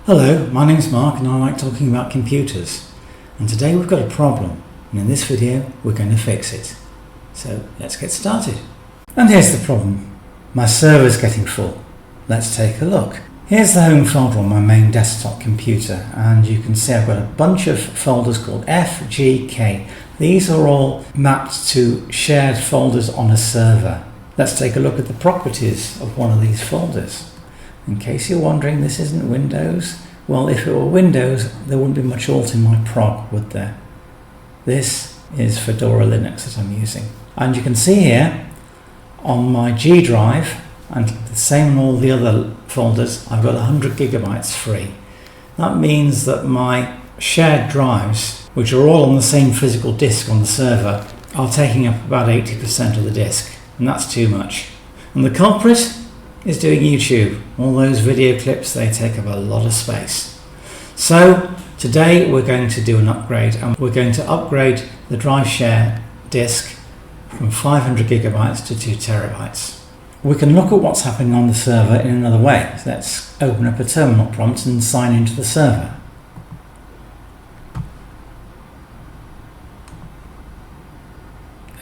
Hello, my name's Mark and I like talking about computers. And today we've got a problem, and in this video we're going to fix it. So let's get started. And here's the problem. My server's getting full. Let's take a look. Here's the home folder on my main desktop computer, and you can see I've got a bunch of folders called F, G, K. These are all mapped to shared folders on a server. Let's take a look at the properties of one of these folders. In case you're wondering, this isn't Windows. Well, if it were Windows, there wouldn't be much Alt+Prog, would there? This is Fedora Linux that I'm using. And you can see here on my G drive, and the same on all the other folders, I've got 100 gigabytes free. That means that my shared drives, which are all on the same physical disk on the server, are taking up about 80% of the disk, and that's too much. And the culprit is doing YouTube. All those video clips, they take up a lot of space. So today we're going to do an upgrade, and we're going to upgrade the drive share disk from 500 gigabytes to 2 terabytes. We can look at what's happening on the server in another way. So let's open up a terminal prompt and sign into the server.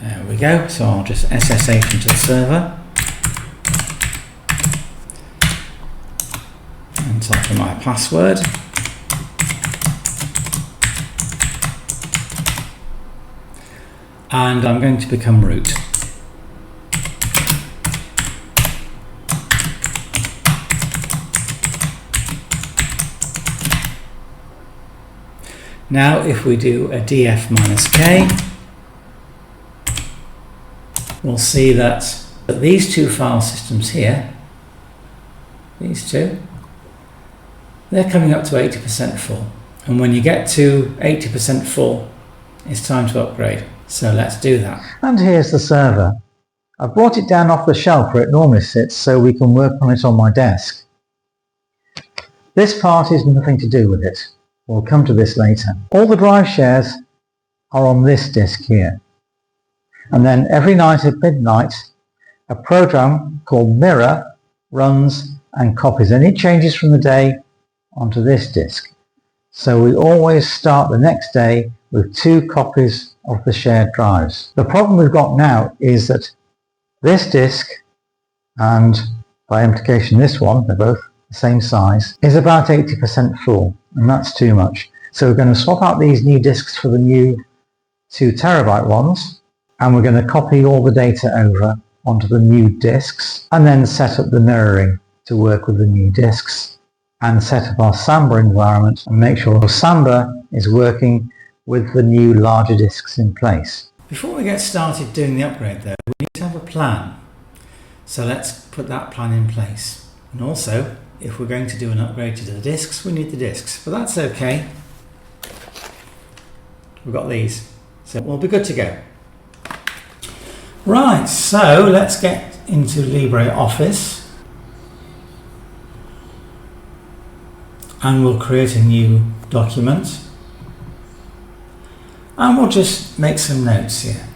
There we go. So I'll just SSH into the server. And type in my password. And I'm going to become root. Now if we do a df-k, we'll see that these two file systems here, these two, they're coming up to 80% full. And when you get to 80% full, it's time to upgrade. So let's do that. And here's the server. I've brought it down off the shelf where it normally sits so we can work on it on my desk. This part is nothing to do with it. We'll come to this later. All the drive shares are on this disk here. And then every night at midnight, a program called Mirror runs and copies any changes from the day onto this disk. So we always start the next day with 2 copies of the shared drives. The problem we've got now is that this disk, and by implication this one, they're both the same size, is about 80% full, and that's too much. So we're going to swap out these new disks for the new 2 terabyte ones, and we're going to copy all the data over onto the new disks, and then set up the mirroring to work with the new disks, and set up our Samba environment and make sure our Samba is working with the new larger disks in place. Before we get started doing the upgrade though, we need to have a plan. So let's put that plan in place. And also, if we're going to do an upgrade to the disks, we need the disks, but that's okay. We've got these, so we'll be good to go. Right, so let's get into LibreOffice. And we'll create a new document. And we'll just make some notes here.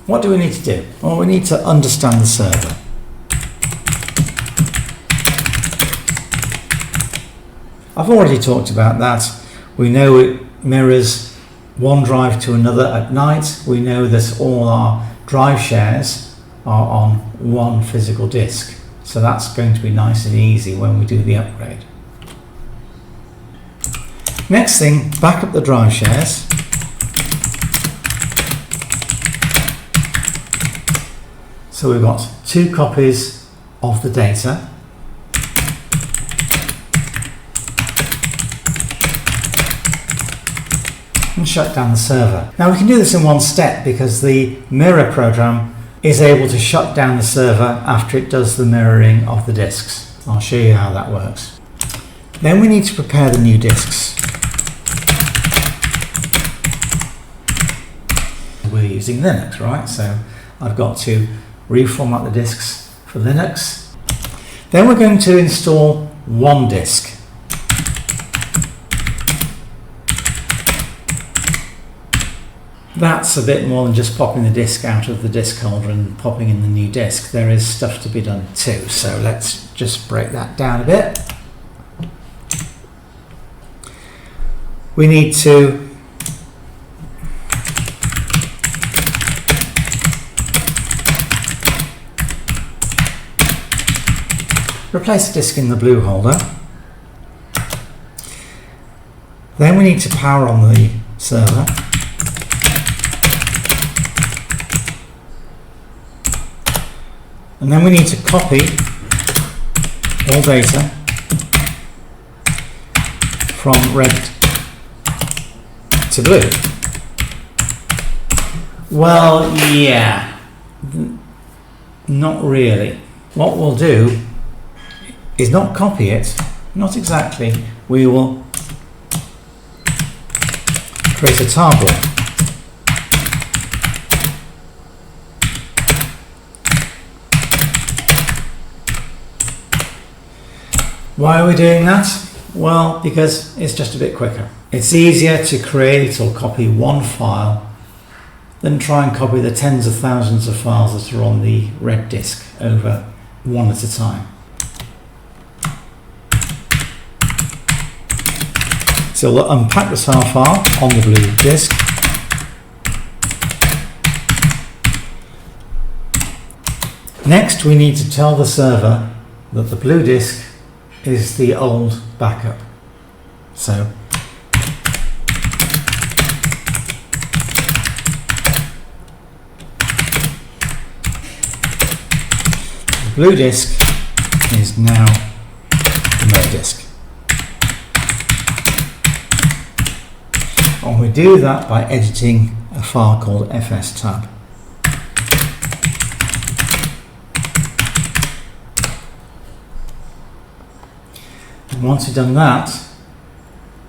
What do we need to do? Well, we need to understand the server. I've already talked about that. We know it mirrors one drive to another at night. We know that all our drive shares are on one physical disk. So that's going to be nice and easy when we do the upgrade. Next thing, back up the drive shares. So we've got 2 copies of the data. And shut down the server. Now we can do this in one step because the mirror program is able to shut down the server after it does the mirroring of the disks. I'll show you how that works. Then we need to prepare the new disks. We're using Linux, right? So I've got to reformat the disks for Linux. Then we're going to install one disk. that's a bit more than just popping the disk out of the disk holder and popping in the new disk. There is stuff to be done too. So let's just break that down a bit. We need to replace the disk in the blue holder. Then we need to power on the server. And then we need to copy all data from red to blue. Well, yeah, not really. What we'll do is not copy it, not exactly. We will create a tarball. Why are we doing that? Well, because it's just a bit quicker. It's easier to create or copy one file than try and copy the tens of thousands of files that are on the red disk over one at a time. So we'll unpack the tar file on the blue disk. Next, we need to tell the server that the blue disk is the old backup. So the blue disk is now the red disk. And we do that by editing a file called fstab. And once we've done that,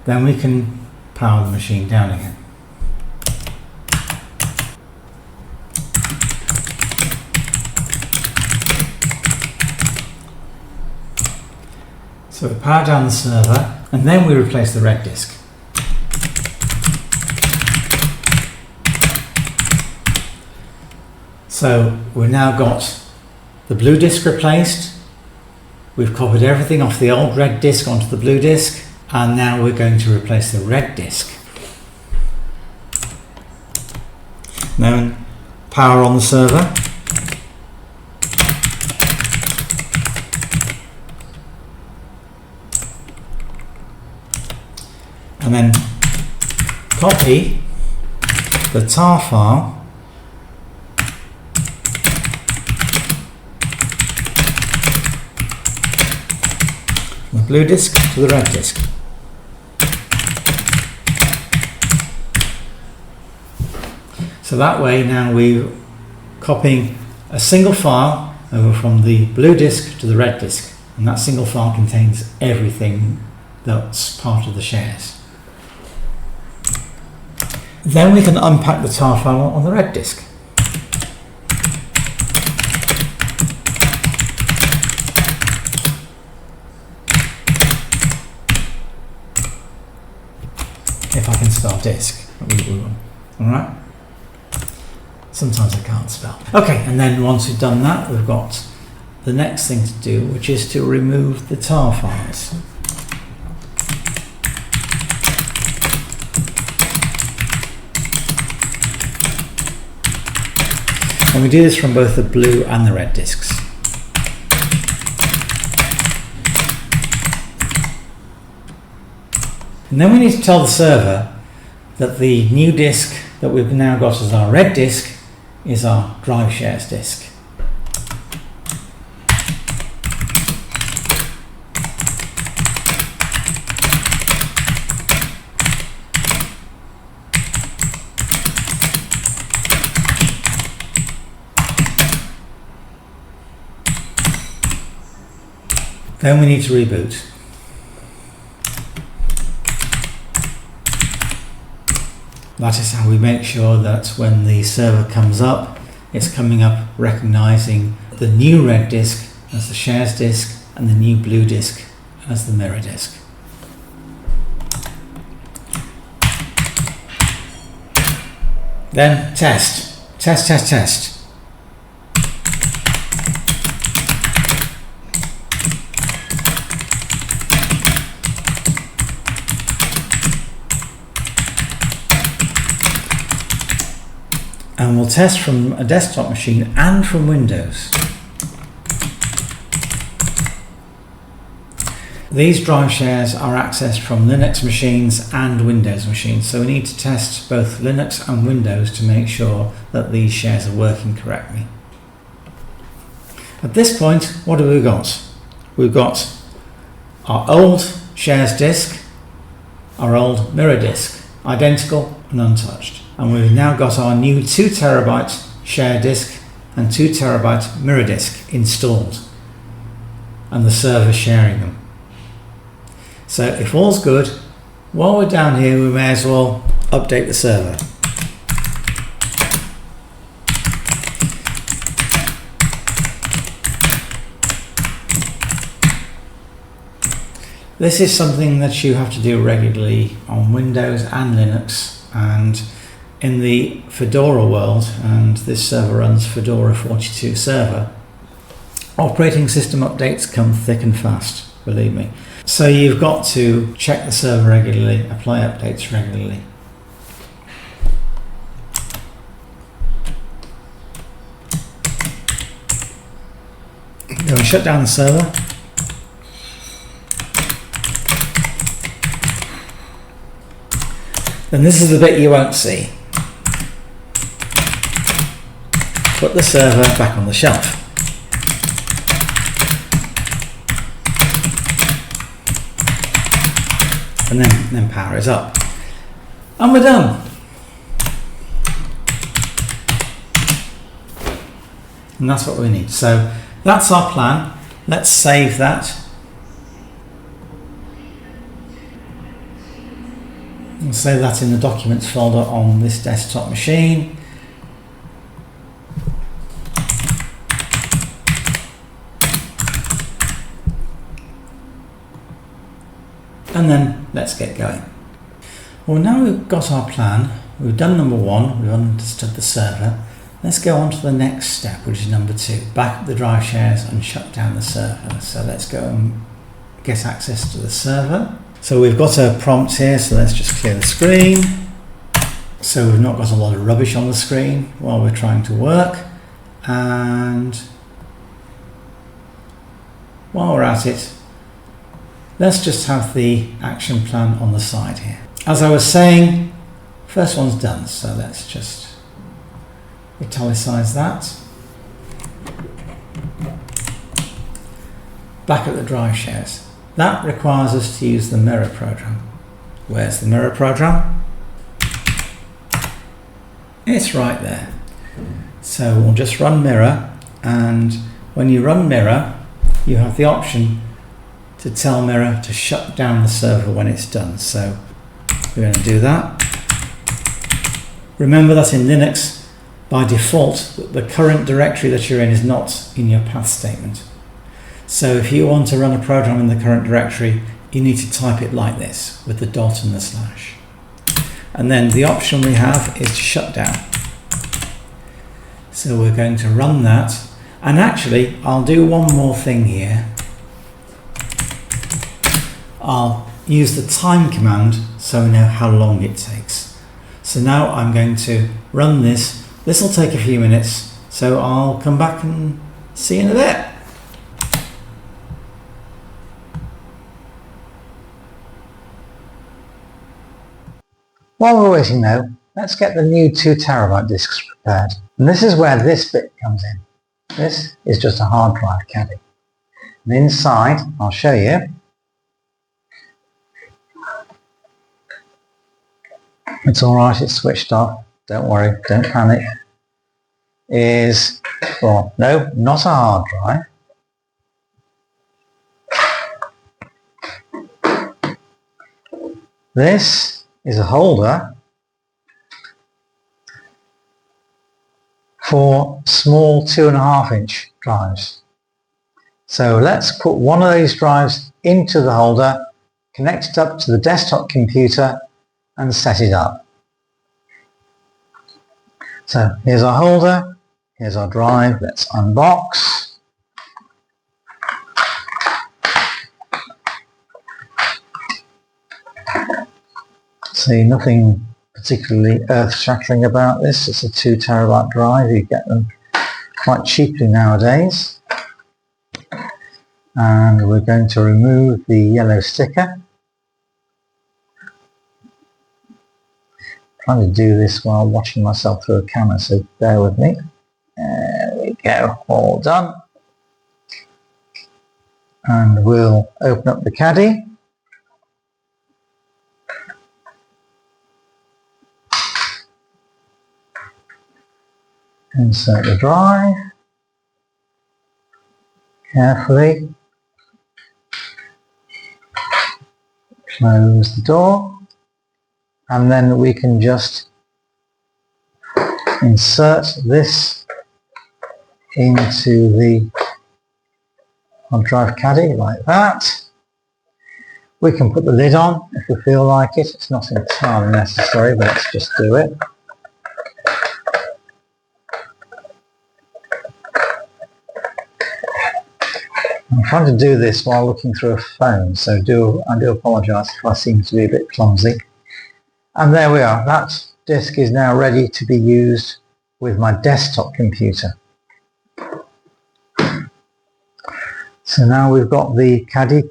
then we can power the machine down again. So we power down the server, and then we replace the red disk. So we've now got the blue disk replaced. We've copied everything off the old red disk onto the blue disk, and now we're going to replace the red disk. Now power on the server. And then copy the tar file from the blue disk to the red disk. So that way now we're copying a single file over from the blue disk to the red disk, and that single file contains everything that's part of the shares. Then we can unpack the tar file on the red disk. If I can spell disk, alright? Sometimes I can't spell. Okay, and then once we've done that, we've got the next thing to do, which is to remove the tar files. And we do this from both the blue and the red disks. And then we need to tell the server that the new disk that we've now got as our red disk is our drive shares disk. Then we need to reboot. That is how we make sure that when the server comes up, it's coming up recognizing the new red disk as the shares disk and the new blue disk as the mirror disk. Then test. Test, test, test. And we'll test from a desktop machine and from Windows. These drive shares are accessed from Linux machines and Windows machines, so we need to test both Linux and Windows to make sure that these shares are working correctly. At this point, what have we got? We've got our old shares disk, our old mirror disk, identical and untouched. And we've now got our new 2 terabyte share disk and 2 terabyte mirror disk installed, and the server sharing them. So if all's good, while we're down here, we may as well update the server. This is something that you have to do regularly on Windows and Linux, and in the Fedora world, and this server runs Fedora 42 server, operating system updates come thick and fast, believe me. So you've got to check the server regularly, apply updates regularly. Go and shut down the server. Then this is the bit you won't see. Put the server back on the shelf. And then power is up. And we're done. And that's what we need. So that's our plan. Let's save that. We'll save that in the documents folder on this desktop machine. And then let's get going. Well, now we've got our plan, we've done number 1, we've understood the server. Let's go on to the next step, which is number 2, back up the drive shares and shut down the server. So let's go and get access to the server. So we've got a prompt here, so let's just clear the screen. So we've not got a lot of rubbish on the screen while we're trying to work. And while we're at it, let's just have the action plan on the side here. As I was saying, first one's done, so let's just italicize that. Back at the drive shares. That requires us to use the mirror program. Where's the mirror program? It's right there. So we'll just run mirror, and when you run mirror, you have the option to tell mirror to shut down the server when it's done. So we're going to do that. Remember that in Linux, by default, the current directory that you're in is not in your path statement. So if you want to run a program in the current directory, you need to type it like this, with the dot and the slash. And then the option we have is to shut down. So we're going to run that. And actually, I'll do one more thing here. I'll use the time command so we know how long it takes. So now I'm going to run this. This will take a few minutes, so I'll come back and see you in a bit. While we're waiting though, let's get the new 2 terabyte disks prepared. And this is where this bit comes in. This is just a hard drive caddy. And inside, I'll show you. It's alright, it's switched off. Don't worry, don't panic. Is, well, no, not a hard drive. This is a holder for small 2.5-inch drives. So let's put one of these drives into the holder, connect it up to the desktop computer and set it up. So here's our holder, here's our drive, let's unbox. See, nothing particularly earth-shattering about this. It's a 2 terabyte drive, you get them quite cheaply nowadays. And we're going to remove the yellow sticker. I'm trying to do this while watching myself through a camera, so bear with me. There we go, all done. And we'll open up the caddy. Insert the drive carefully. Close the door, and then we can just insert this into the hard drive caddy like that. We can put the lid on if we feel like it. It's not entirely necessary, but let's just do it. I'm trying to do this while looking through a phone, so I do apologise if I seem to be a bit clumsy. And there we are. That disk is now ready to be used with my desktop computer. So now we've got the caddy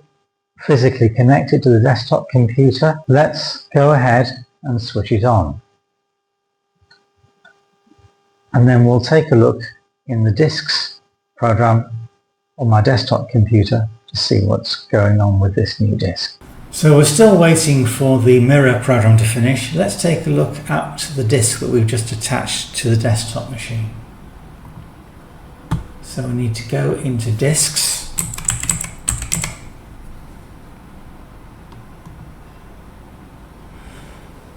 physically connected to the desktop computer. Let's go ahead and switch it on. And then we'll take a look in the disks program on my desktop computer to see what's going on with this new disk. So we're still waiting for the mirror program to finish. Let's take a look at the disk that we've just attached to the desktop machine. So we need to go into disks.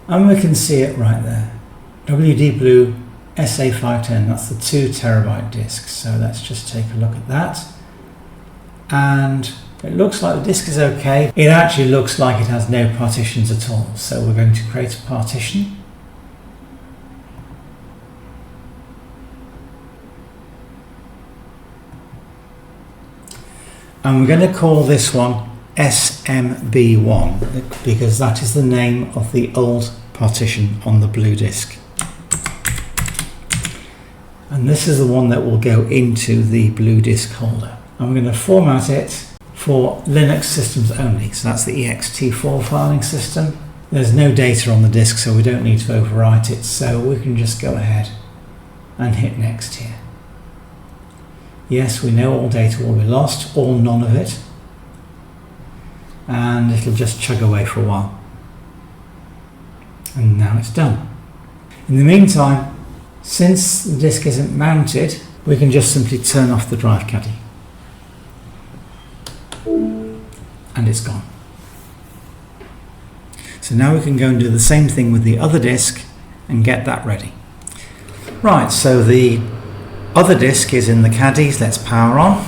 And we can see it right there. WD Blue SA510, that's the 2 terabyte disk. So let's just take a look at that. And it looks like the disk is okay. It actually looks like it has no partitions at all. So we're going to create a partition. And we're going to call this one SMB1 because that is the name of the old partition on the blue disk. And this is the one that will go into the blue disk holder. I'm going to format it for Linux systems only. So that's the ext4 filing system. There's no data on the disk, so we don't need to overwrite it. So we can just go ahead and hit next here. Yes, we know all data will be lost, or none of it. And it'll just chug away for a while. And now it's done. In the meantime, since the disk isn't mounted, we can just simply turn off the drive caddy. And it's gone. So now we can go and do the same thing with the other disk and get that ready. Right, so the other disk is in the caddies. Let's power on.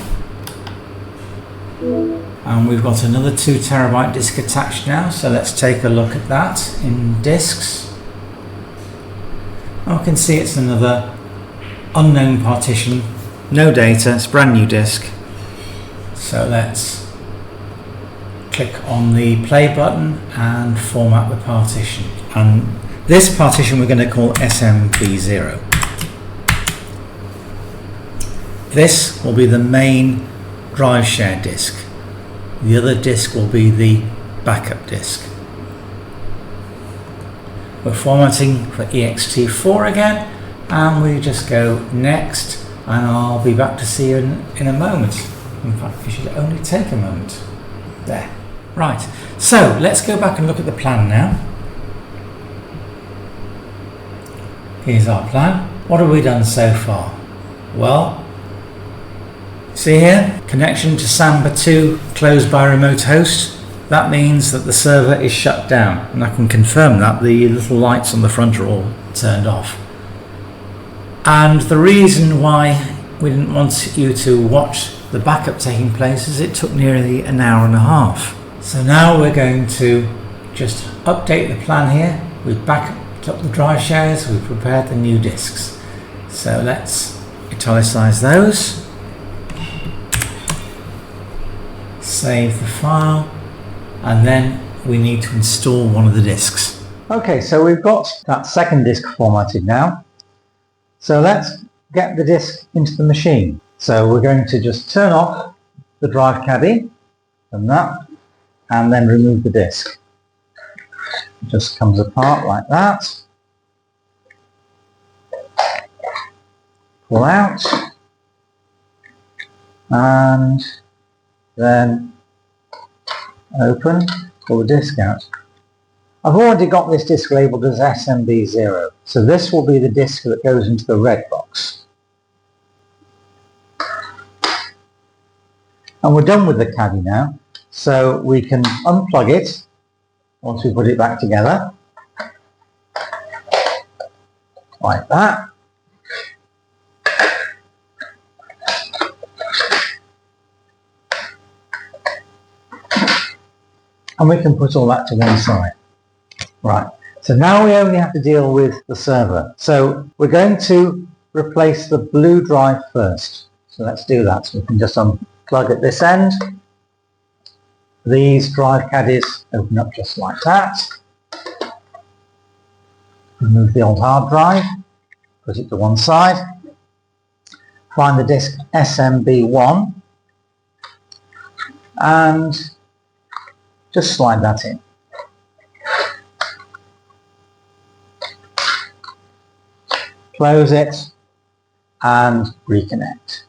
And we've got another 2 terabyte disk attached now, so let's take a look at that in disks. Oh, I can see it's another unknown partition, no data, it's a brand new disk. So let's click on the play button and format the partition. And this partition we're going to call SMB0. This will be the main drive share disk. The other disk will be the backup disk. We're formatting for ext4 again, and we just go next, and I'll be back to see you in a moment. In fact, it should only take a moment. There. Right, so let's go back and look at the plan now. Here's our plan. What have we done so far? Well, see here, connection to Samba 2 closed by remote host. That means that the server is shut down, and I can confirm that the little lights on the front are all turned off. And the reason why we didn't want you to watch the backup taking place is it took nearly an hour and a half. So now we're going to just update the plan here. We've backed up the drive shares, we've prepared the new disks. So let's italicize those. Save the file, and then we need to install one of the disks. Okay, so we've got that second disk formatted now. So let's get the disk into the machine. So we're going to just turn off the drive caddy and that, and then remove the disk. It just comes apart like that. Pull out, and then open, pull the disk out. I've already got this disk labelled as SMB0, so this will be the disk that goes into the red box. And we're done with the caddy now, so we can unplug it once we put it back together, like that. And we can put all that to one side. Right, so now we only have to deal with the server. So we're going to replace the blue drive first. So let's do that. So we can just unplug at this end. These drive caddies open up just like that. Remove the old hard drive, put it to one side. Find the disk SMB1 and just slide that in. Close it and reconnect.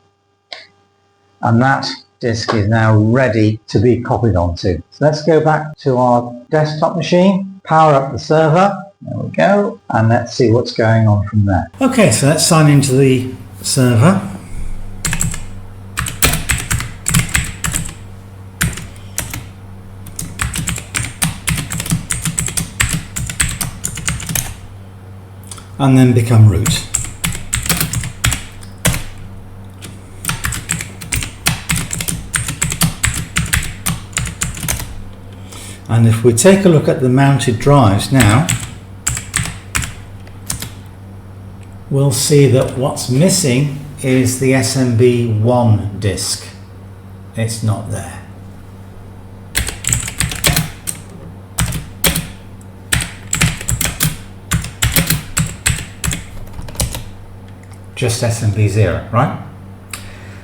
And that disk is now ready to be copied onto. So let's go back to our desktop machine, power up the server, there we go, and let's see what's going on from there. Okay, so let's sign into the server. And then become root. And if we take a look at the mounted drives now, we'll see that what's missing is the SMB1 disk. It's not there. Just SMB0, right?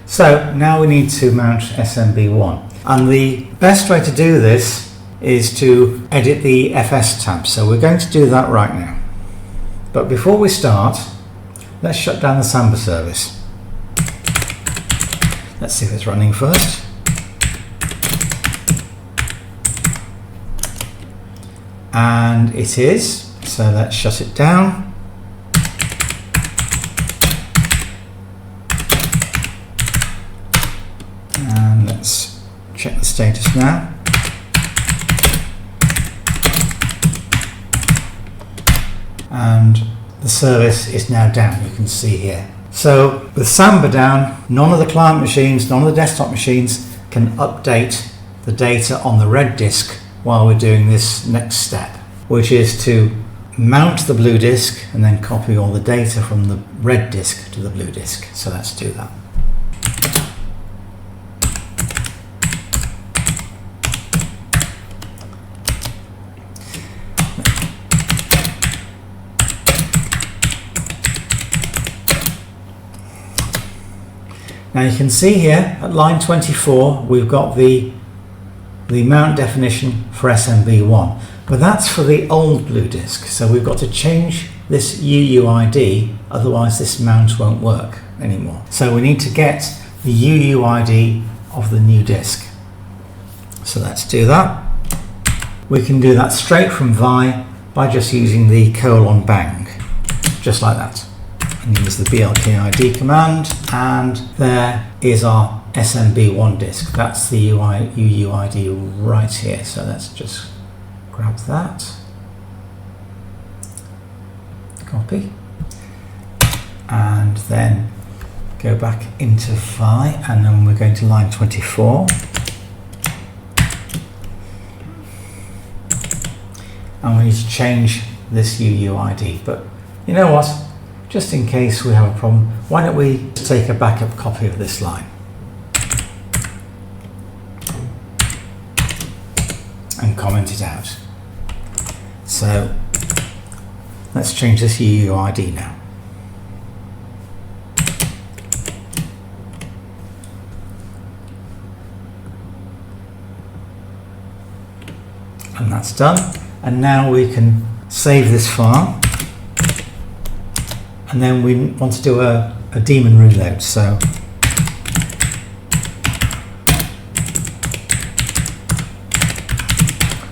So now we need to mount SMB1. And the best way to do this is to edit the FS tab. So we're going to do that right now. But before we start, let's shut down the Samba service. Let's see if it's running first. And it is, so let's shut it down. And let's check the status now. And the service is now down, you can see here. So with Samba down, none of the client machines, none of the desktop machines can update the data on the red disk while we're doing this next step, which is to mount the blue disk and then copy all the data from the red disk to the blue disk. So let's do that. Now you can see here at line 24 we've got the mount definition for SMB1, but that's for the old blue disk, so we've got to change this UUID, otherwise this mount won't work anymore. So we need to get the UUID of the new disk. So let's do that. We can do that straight from Vi by just using the :bang, just like that. And use the blkid command, and there is our SMB1 disk. That's the UUID right here. So let's just grab that, copy, and then go back into Vi, and then we're going to line 24. And we need to change this UUID, but you know what? just in case we have a problem, why don't we take a backup copy of this line and comment it out. So let's change this UUID now. And that's done. And now we can save this file. And then we want to do a daemon reload. So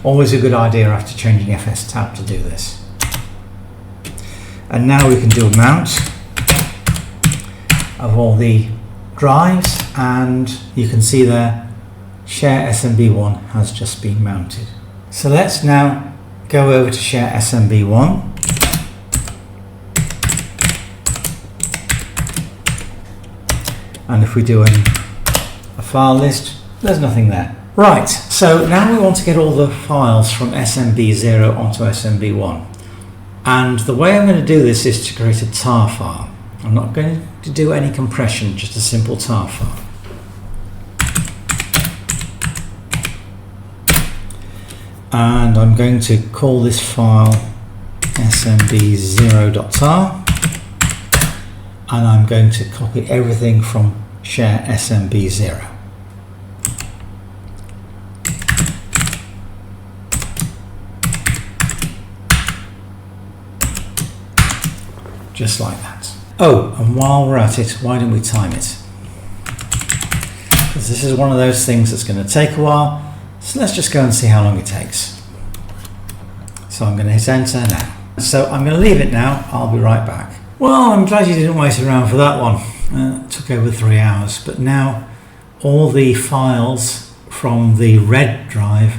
always a good idea after changing FS tab to do this. And now we can do a mount of all the drives, and you can see there Share SMB1 has just been mounted. So let's now go over to Share SMB1. And if we do a file list, there's nothing there. Right, so now we want to get all the files from SMB0 onto SMB1. And the way I'm going to do this is to create a tar file. I'm not going to do any compression, just a simple tar file. And I'm going to call this file smb0.tar. And I'm going to copy everything from Share SMB0. Just like that. Oh, and while we're at it, why don't we time it? Because this is one of those things that's going to take a while. So let's just go and see how long it takes. So I'm going to hit enter now. So I'm going to leave it now. I'll be right back. Well, I'm glad you didn't wait around for that one. It took over 3 hours, but now all the files from the red drive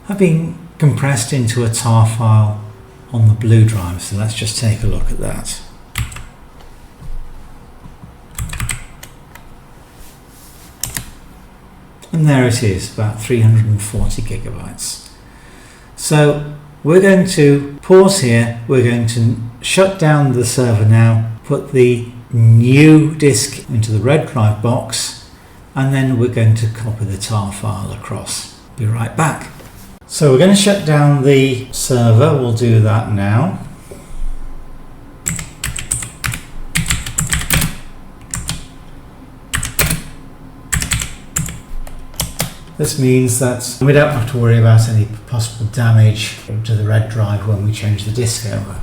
have been compressed into a tar file on the blue drive. So let's just take a look at that. And there it is, about 340 gigabytes. So we're going to pause here. We're going to shut down the server now, put the new disk into the red drive box, and then we're going to copy the tar file across. Be right back. So we're going to shut down the server. We'll do that now. This means that we don't have to worry about any possible damage to the red drive when we change the disk over.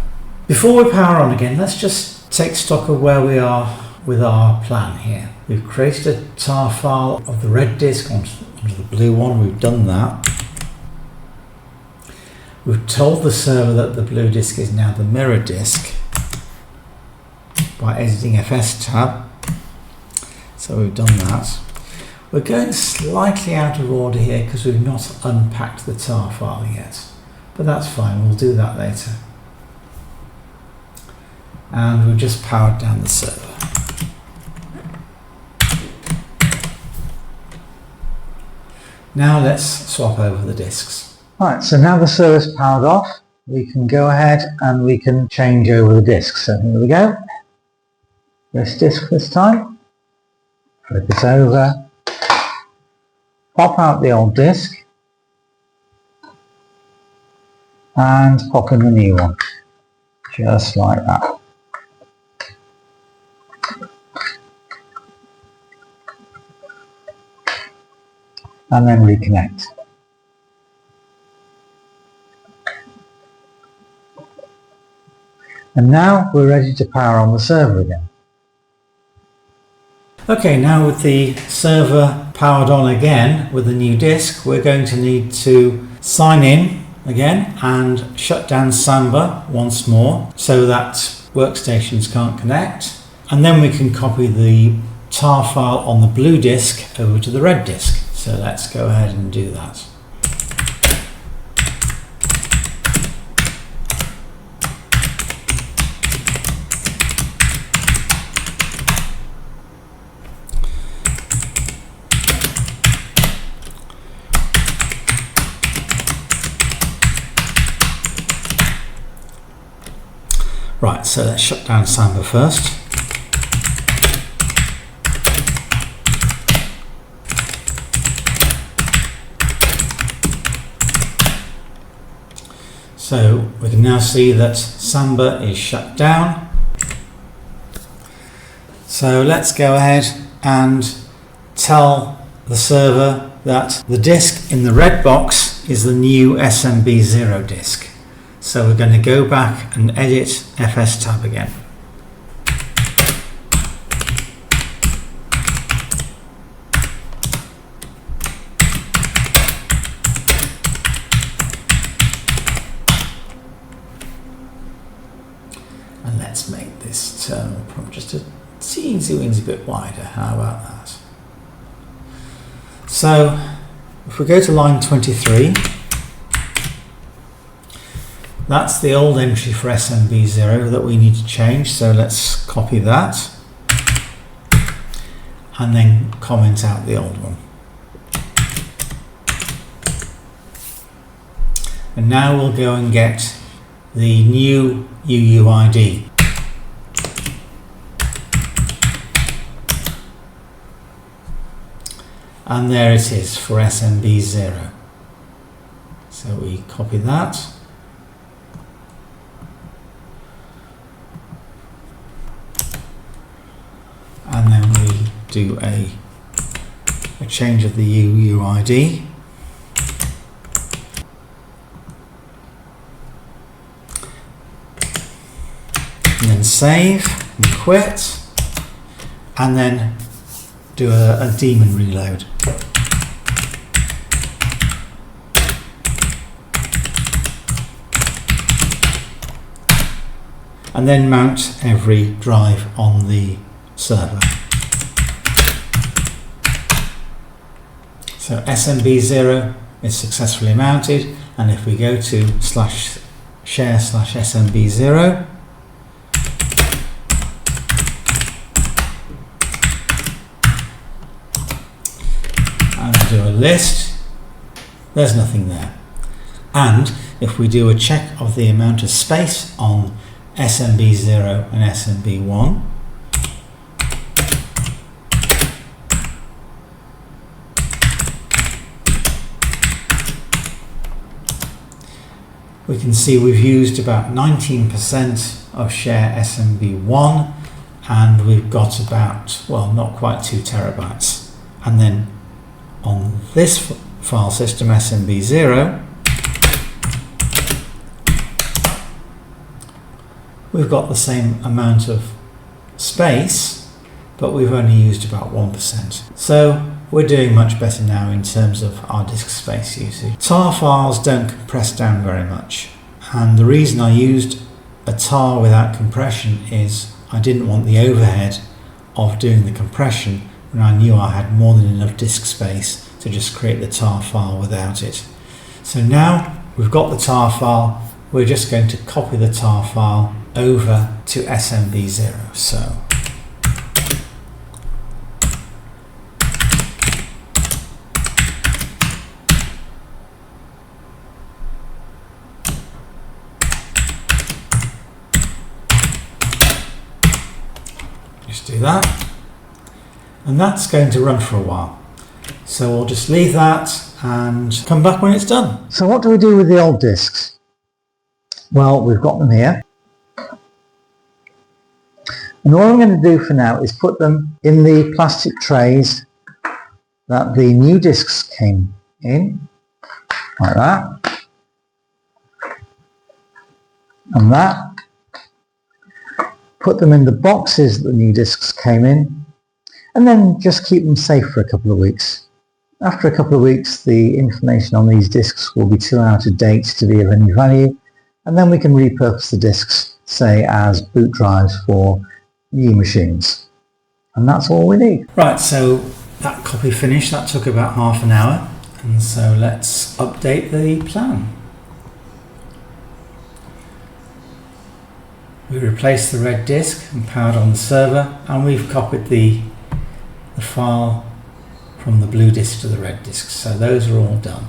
Before we power on again, let's just take stock of where we are with our plan here. We've created a tar file of the red disk onto the blue one. We've done that. We've told the server that the blue disk is now the mirror disk by editing FS tab. So we've done that. We're going slightly out of order here because we've not unpacked the tar file yet, but that's fine, we'll do that later. And we've just powered down the server. Now let's swap over the disks. Right, so now the server's powered off, we can go ahead and we can change over the disks. So here we go. This disk this time. Flip it over. Pop out the old disk and pop in the new one, just like that. And then reconnect. And now we're ready to power on the server again. Okay, now with the server powered on again with the new disk, we're going to need to sign in again and shut down Samba once more so that workstations can't connect. And then we can copy the tar file on the blue disk over to the red disk. So let's go ahead and do that. Right, so let's shut down Samba first. So we can now see that Samba is shut down. So let's go ahead and tell the server that the disk in the red box is the new SMB0 disk. So we're going to go back and edit FS tab again. And let's make this terminal prompt just a teensy bit wider. How about that? So if we go to line 23, that's the old entry for SMB0 that we need to change. So let's copy that and then comment out the old one. And now we'll go and get the new UUID. And there it is for SMB0. So we copy that. And then we do a change of the UUID. And then save and quit. And then do a daemon reload. And then mount every drive on the server. So SMB0 is successfully mounted, and if we go to /share/SMB0, and do a list, there's nothing there. And if we do a check of the amount of space on SMB0 and SMB1, we can see we've used about 19% of share SMB1, and we've got about, well, not quite 2 terabytes. And then on this file system, SMB0, we've got the same amount of space, but we've only used about 1%. So we're doing much better now in terms of our disk space usage. TAR files don't compress down very much, and the reason I used a TAR without compression is I didn't want the overhead of doing the compression when I knew I had more than enough disk space to just create the TAR file without it. So now we've got the TAR file, we're just going to copy the TAR file over to SMB0. So just do that, and that's going to run for a while. So we'll just leave that and come back when it's done. So what do we do with the old disks? Well, we've got them here. And all I'm going to do for now is put them in the plastic trays that the new disks came in, like that, and that. Put them in the boxes that the new disks came in, and then just keep them safe for a couple of weeks. After a couple of weeks, the information on these disks will be too out of date to be of any value, and then we can repurpose the disks, say, as boot drives for new machines. And that's all we need. Right, so that copy finished. That took about half an hour, and so let's update the plan. We replaced the red disk and powered on the server, and we've copied the file from the blue disk to the red disk. So those are all done.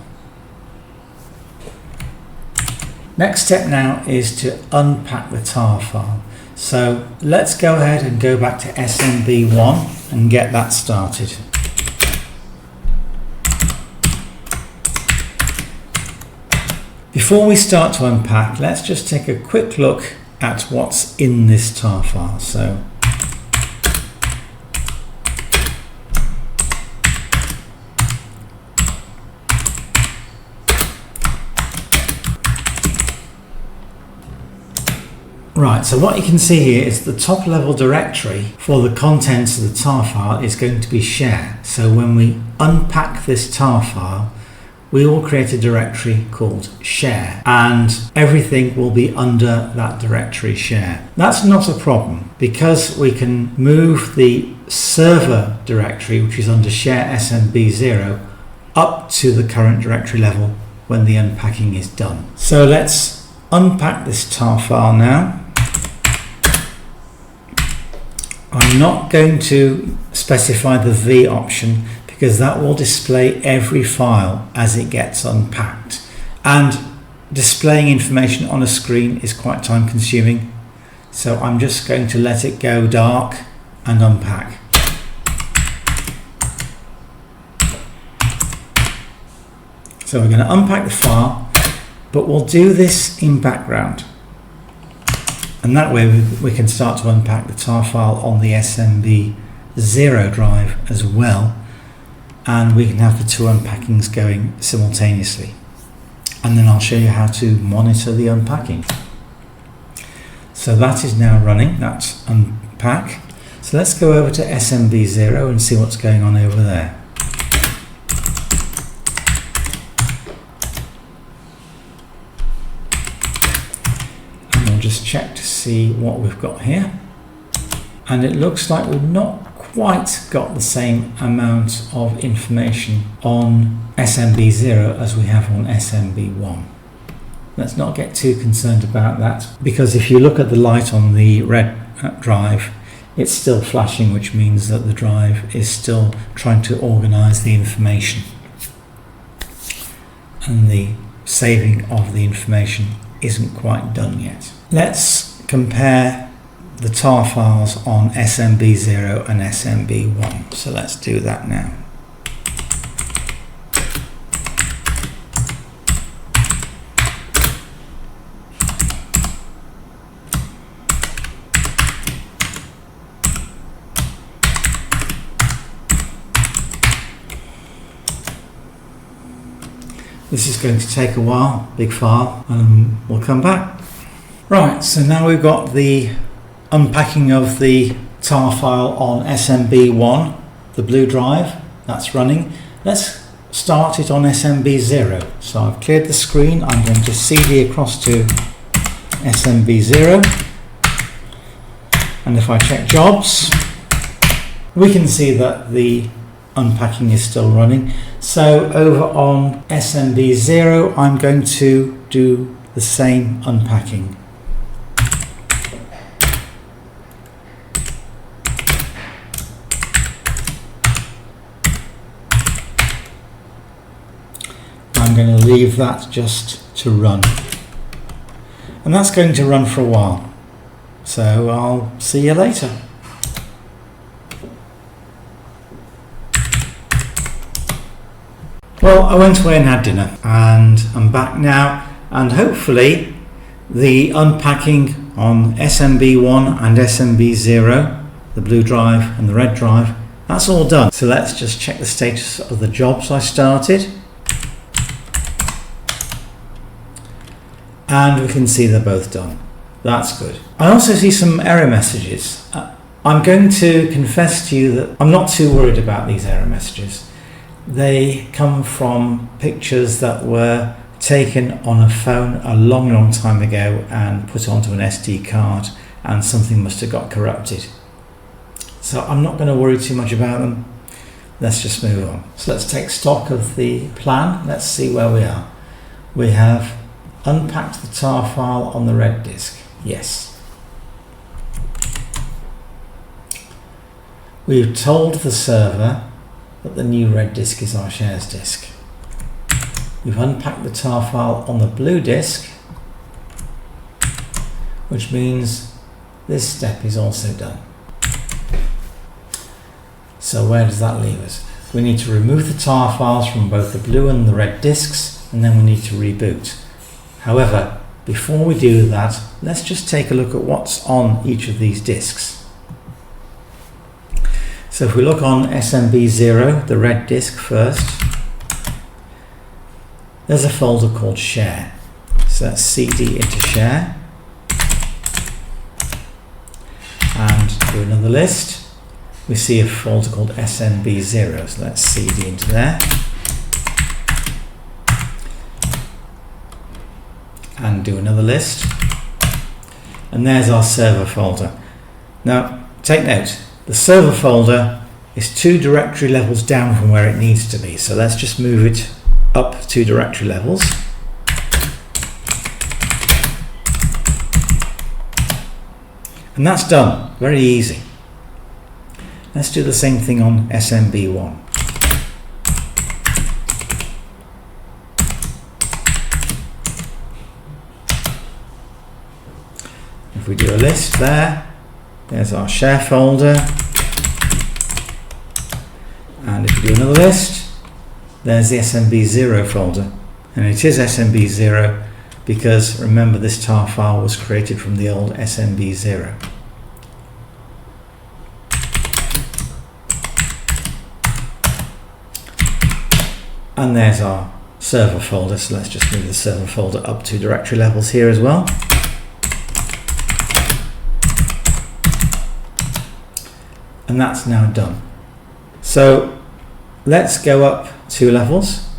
Next step now is to unpack the tar file. So let's go ahead and go back to SMB1 and get that started. Before we start to unpack, let's just take a quick look at what's in this tar file. So right, so what you can see here is the top level directory for the contents of the tar file is going to be share. So when we unpack this tar file, we will create a directory called share, and everything will be under that directory share. That's not a problem because we can move the server directory, which is under share SMB0, up to the current directory level when the unpacking is done. So let's unpack this tar file now. I'm not going to specify the V option because that will display every file as it gets unpacked, and displaying information on a screen is quite time consuming, so I'm just going to let it go dark and unpack. So we're going to unpack the file, but we'll do this in background, and that way we can start to unpack the tar file on the SMB0 drive as well, and we can have the two unpackings going simultaneously. And then I'll show you how to monitor the unpacking. So that is now running, that's unpack. So let's go over to SMB0 and see what's going on over there. And we'll just check to see what we've got here. And it looks like we've not quite got the same amount of information on SMB0 as we have on SMB1. Let's not get too concerned about that, because if you look at the light on the red drive, it's still flashing, which means that the drive is still trying to organize the information, and the saving of the information isn't quite done yet. Let's compare the tar files on SMB0 and SMB1. So let's do that now. This is going to take a while, big file, and we'll come back. Right, so now we've got the unpacking of the tar file on SMB1, the blue drive, that's running. Let's start it on SMB0. So I've cleared the screen, I'm going to CD across to SMB0, and if I check jobs, we can see that the unpacking is still running. So over on SMB0, I'm going to do the same unpacking. I'm going to leave that just to run, and that's going to run for a while, so I'll see you later. Well, I went away and had dinner, and I'm back now, and hopefully the unpacking on SMB1 and SMB0, the blue drive and the red drive, that's all done. So let's just check the status of the jobs I started. And we can see they're both done. That's good. I also see some error messages. I'm going to confess to you that I'm not too worried about these error messages. They come from pictures that were taken on a phone a long time ago and put onto an SD card, and something must have got corrupted. So I'm not going to worry too much about them. Let's just move on. So let's take stock of the plan. Let's see where we are. We have unpacked the tar file on the red disk. Yes. We've told the server that the new red disk is our shares disk. We've unpacked the tar file on the blue disk, which means this step is also done. So where does that leave us? We need to remove the tar files from both the blue and the red disks, and then we need to reboot. However, before we do that, let's just take a look at what's on each of these disks. So if we look on SMB0, the red disk first, there's a folder called Share. So that's CD into Share. And do another list. We see a folder called SMB0, so that's CD into there. And do another list. And there's our server folder. Now, take note, the server folder is 2 directory levels down from where it needs to be. So let's just move it up 2 directory levels. And that's done, very easy. Let's do the same thing on SMB1. If we do a list there's our share folder. And if we do another list, there's the SMB0 folder. And it is SMB0 because remember this tar file was created from the old SMB0. And there's our server folder, so let's just move the server folder up 2 directory levels here as well. And that's now done. So let's go up 2 levels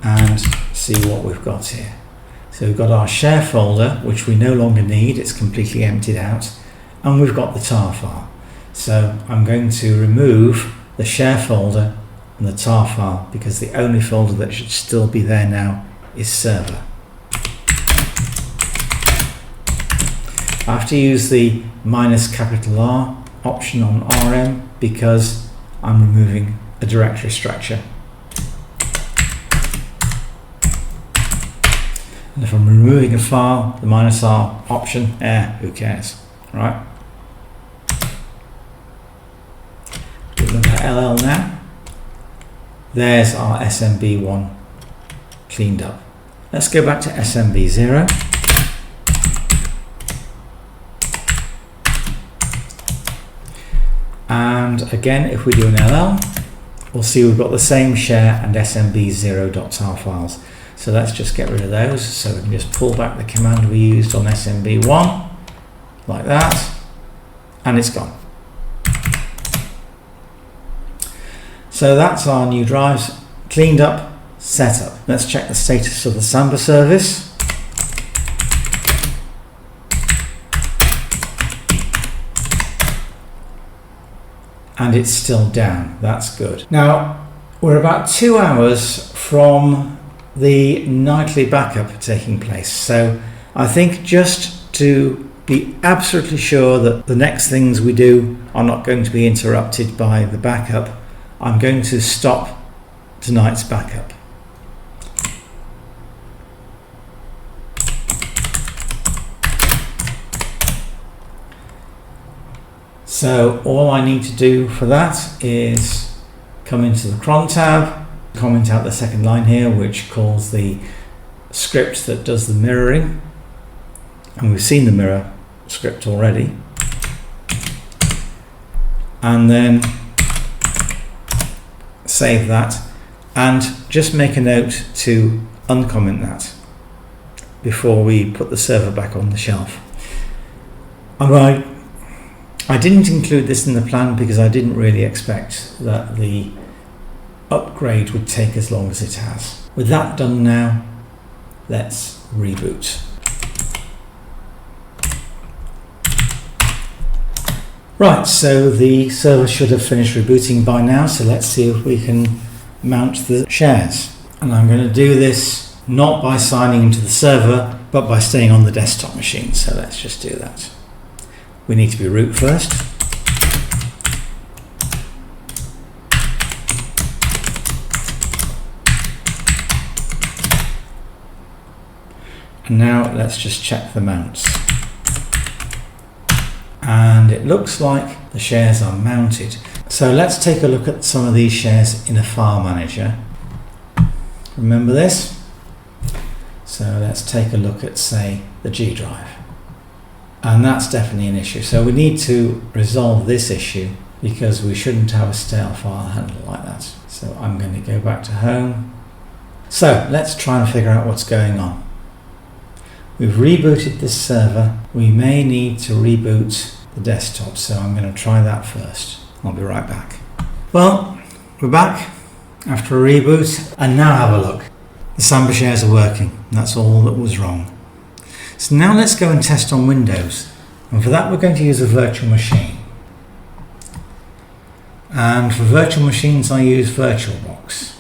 and see what we've got here. So we've got our share folder, which we no longer need, it's completely emptied out, and we've got the tar file. So I'm going to remove the share folder and the tar file because the only folder that should still be there now is server. I have to use the -R option on RM because I'm removing a directory structure. And if I'm removing a file, the -R option, who cares, right? Look at LL now. There's our SMB1 cleaned up. Let's go back to SMB0. And again, if we do an LL, we'll see we've got the same share and SMB0.tar files. So let's just get rid of those. So we can just pull back the command we used on SMB1, like that, and it's gone. So that's our new drives cleaned up, set up. Let's check the status of the Samba service. And it's still down, that's good. Now, we're about 2 hours from the nightly backup taking place. So I think just to be absolutely sure that the next things we do are not going to be interrupted by the backup, I'm going to stop tonight's backup. So all I need to do for that is come into the cron tab, comment out the second line here, which calls the script that does the mirroring. And we've seen the mirror script already. And then save that and just make a note to uncomment that before we put the server back on the shelf. I didn't include this in the plan because I didn't really expect that the upgrade would take as long as it has. With that done now, let's reboot. Right, so the server should have finished rebooting by now, so let's see if we can mount the shares. And I'm going to do this not by signing into the server, but by staying on the desktop machine, so let's just do that. We need to be root first. And now let's just check the mounts. And it looks like the shares are mounted. So let's take a look at some of these shares in a file manager. Remember this? So let's take a look at, say, the G drive. And that's definitely an issue. So we need to resolve this issue because we shouldn't have a stale file handle like that. So I'm going to go back to home. So let's try and figure out what's going on. We've rebooted this server. We may need to reboot the desktop, so I'm going to try that first. I'll be right back. Well, we're back after a reboot, and now have a look. The Samba shares are working. That's all that was wrong. So now let's go and test on Windows, and for that we're going to use a virtual machine. And for virtual machines I use VirtualBox.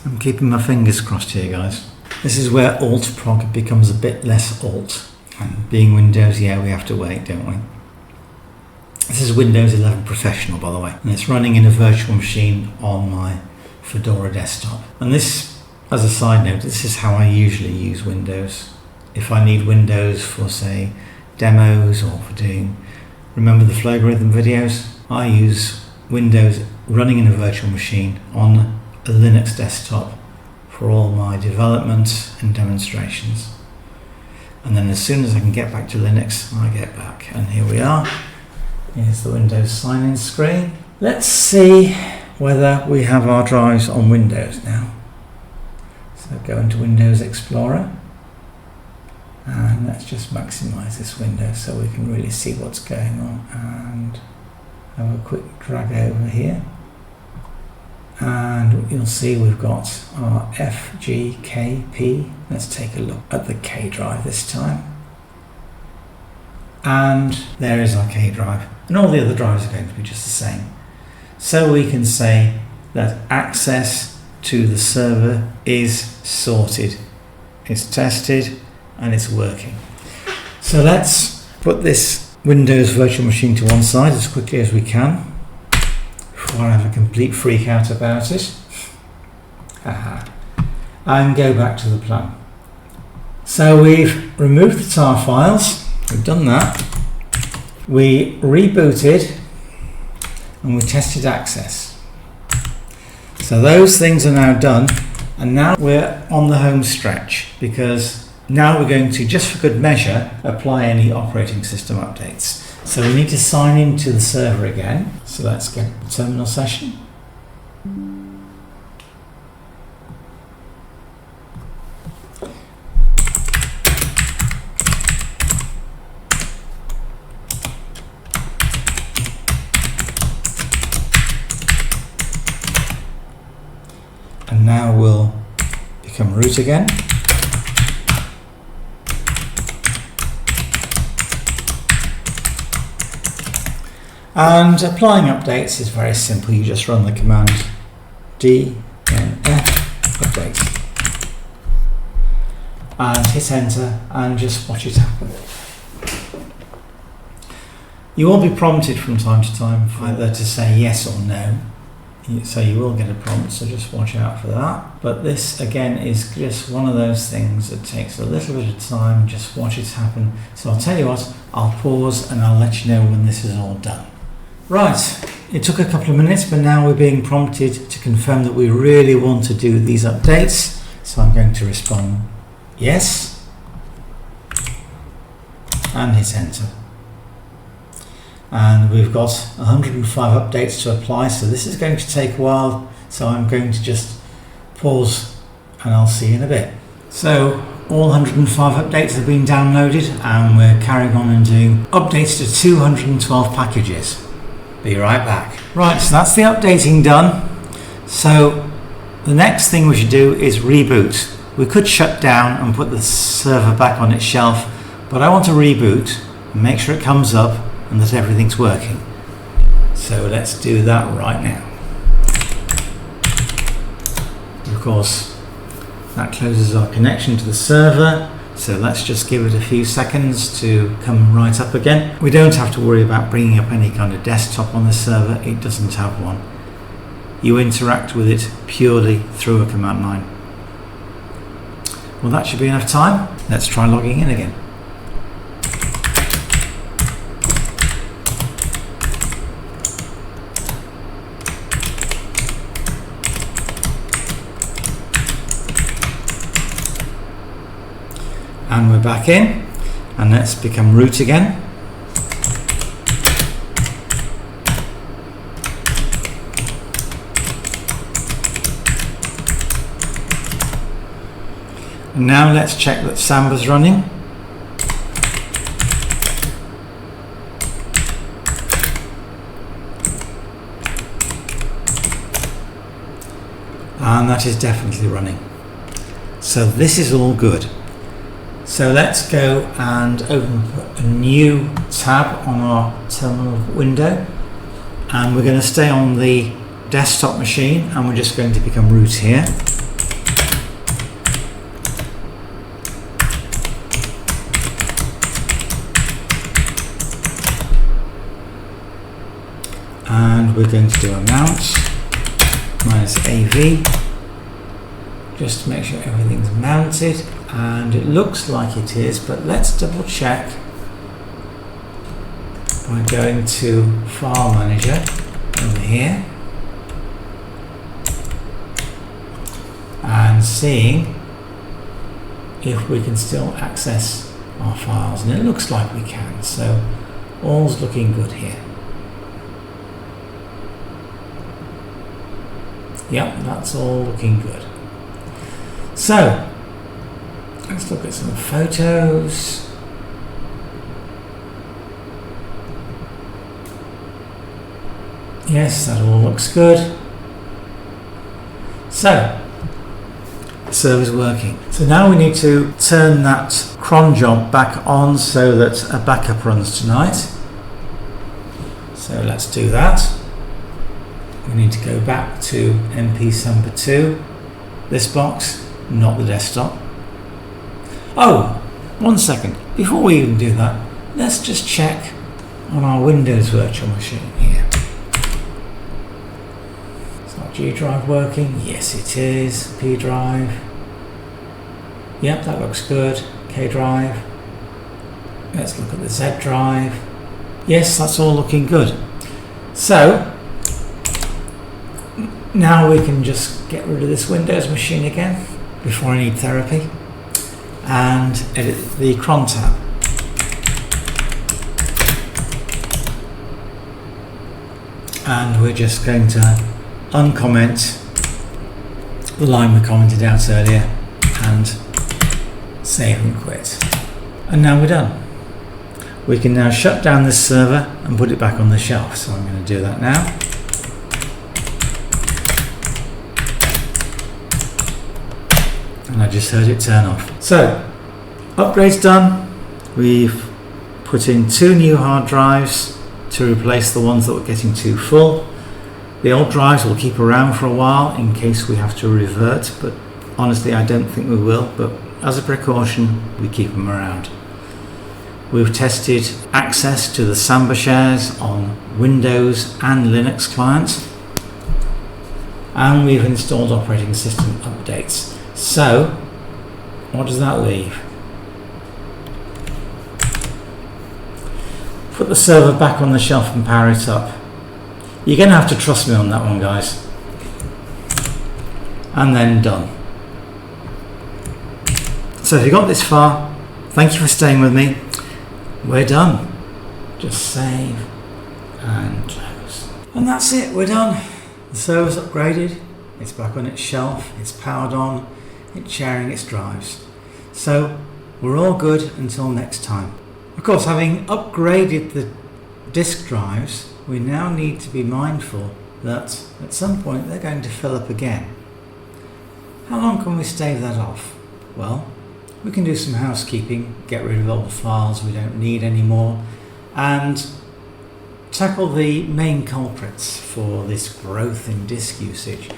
I'm keeping my fingers crossed here, guys. This is where Alt+Prog becomes a bit less alt. And being Windows, yeah, we have to wait, don't we? This is Windows 11 Professional, by the way, and it's running in a virtual machine on my Fedora desktop. And this, as a side note, this is how I usually use Windows. If I need Windows for, say, demos or for doing, remember the Flowgorithm videos? I use Windows running in a virtual machine on a Linux desktop for all my development and demonstrations. And then as soon as I can get back to Linux, I get back. And here we are. Here's the Windows sign-in screen. Let's see whether we have our drives on Windows now. So go into Windows Explorer. And let's just maximize this window so we can really see what's going on. And have a quick drag over here. And you'll see we've got our FGKP. Let's take a look at the K drive this time. And there is our K drive. And all the other drives are going to be just the same. So we can say that access to the server is sorted. It's tested and it's working. So let's put this Windows virtual machine to one side as quickly as we can before I have a complete freak out about it. And go back to the plan. So we've removed the tar files, we've done that. We rebooted and we tested access. So those things are now done, and now we're on the home stretch because now we're going to, just for good measure, apply any operating system updates. So we need to sign into the server again. So let's get the terminal session. And now we'll become root again. And applying updates is very simple. You just run the command dnf update and hit enter and just watch it happen. You will be prompted from time to time either to say yes or no. So you will get a prompt, so just watch out for that. But this again is just one of those things that takes a little bit of time, just watch it happen. So I'll tell you what, I'll pause and I'll let you know when this is all done. Right, it took a couple of minutes, but now we're being prompted to confirm that we really want to do these updates. So I'm going to respond yes and hit enter. And we've got 105 updates to apply, so this is going to take a while, so I'm going to just pause and I'll see you in a bit. So all 105 updates have been downloaded and we're carrying on and doing updates to 212 packages. Be right back. Right, so that's the updating done. So the next thing we should do is reboot. We could shut down and put the server back on its shelf, but I want to reboot and make sure it comes up and that everything's working. So let's do that right now. Of course, that closes our connection to the server. So let's just give it a few seconds to come right up again. We don't have to worry about bringing up any kind of desktop on the server. It doesn't have one. You interact with it purely through a command line. Well, that should be enough time. Let's try logging in again. And we're back in, and let's become root again. And now let's check that Samba's running. And that is definitely running. So this is all good. So let's go and open a new tab on our terminal window, and we're going to stay on the desktop machine, and we're just going to become root here. And we're going to do a mount minus AV just to make sure everything's mounted, and it looks like it is, but let's double check by going to File Manager over here and seeing if we can still access our files, and it looks like we can, so all's looking good here. Yep, that's all looking good. So let's look at some photos. Yes, that all looks good. So the server's working. So now we need to turn that cron job back on so that a backup runs tonight. So let's do that. We need to go back to MP Samba 2, this box, not the desktop. Oh, 1 second. Before we even do that, let's just check on our Windows virtual machine here. Is our G drive working? Yes, it is. P drive. Yep, that looks good. K drive. Let's look at the Z drive. Yes, that's all looking good. So now we can just get rid of this Windows machine again before I need therapy and edit the cron tab. And we're just going to uncomment the line we commented out earlier and save and quit. And now we're done. We can now shut down this server and put it back on the shelf. So I'm going to do that now. And I just heard it turn off. So, upgrade's done. We've put in 2 new hard drives to replace the ones that were getting too full. The old drives will keep around for a while in case we have to revert, but honestly I don't think we will, but as a precaution we keep them around. We've tested access to the Samba shares on Windows and Linux clients, and we've installed operating system updates. So, what does that leave? Put the server back on the shelf and power it up. You're going to have to trust me on that one, guys. And then done. So if you got this far, thank you for staying with me. We're done. Just save and close. And that's it, we're done. The server's upgraded, it's back on its shelf, it's powered on, it's sharing its drives. So we're all good until next time. Of course, having upgraded the disk drives, we now need to be mindful that at some point they're going to fill up again. How long can we stave that off? Well, we can do some housekeeping, get rid of old files we don't need anymore, and tackle the main culprits for this growth in disk usage.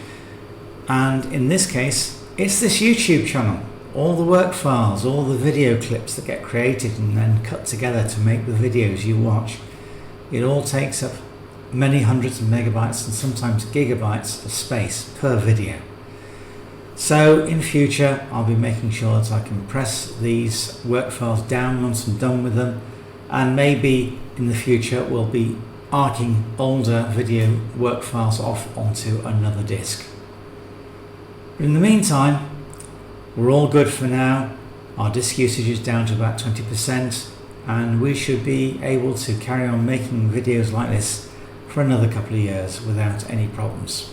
And in this case, it's this YouTube channel. All the work files, all the video clips that get created and then cut together to make the videos you watch. It all takes up many hundreds of megabytes and sometimes gigabytes of space per video. So in future I'll be making sure that I can press these work files down once I'm done with them, and maybe in the future we'll be arcing older video work files off onto another disk. But in the meantime, we're all good for now. Our disk usage is down to about 20%, and we should be able to carry on making videos like this for another couple of years without any problems.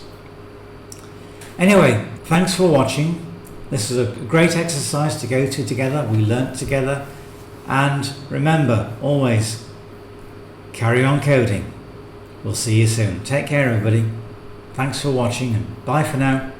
Anyway, thanks for watching. This is a great exercise to go to together. We learnt together. And remember, always carry on coding. We'll see you soon. Take care, everybody. Thanks for watching, and bye for now.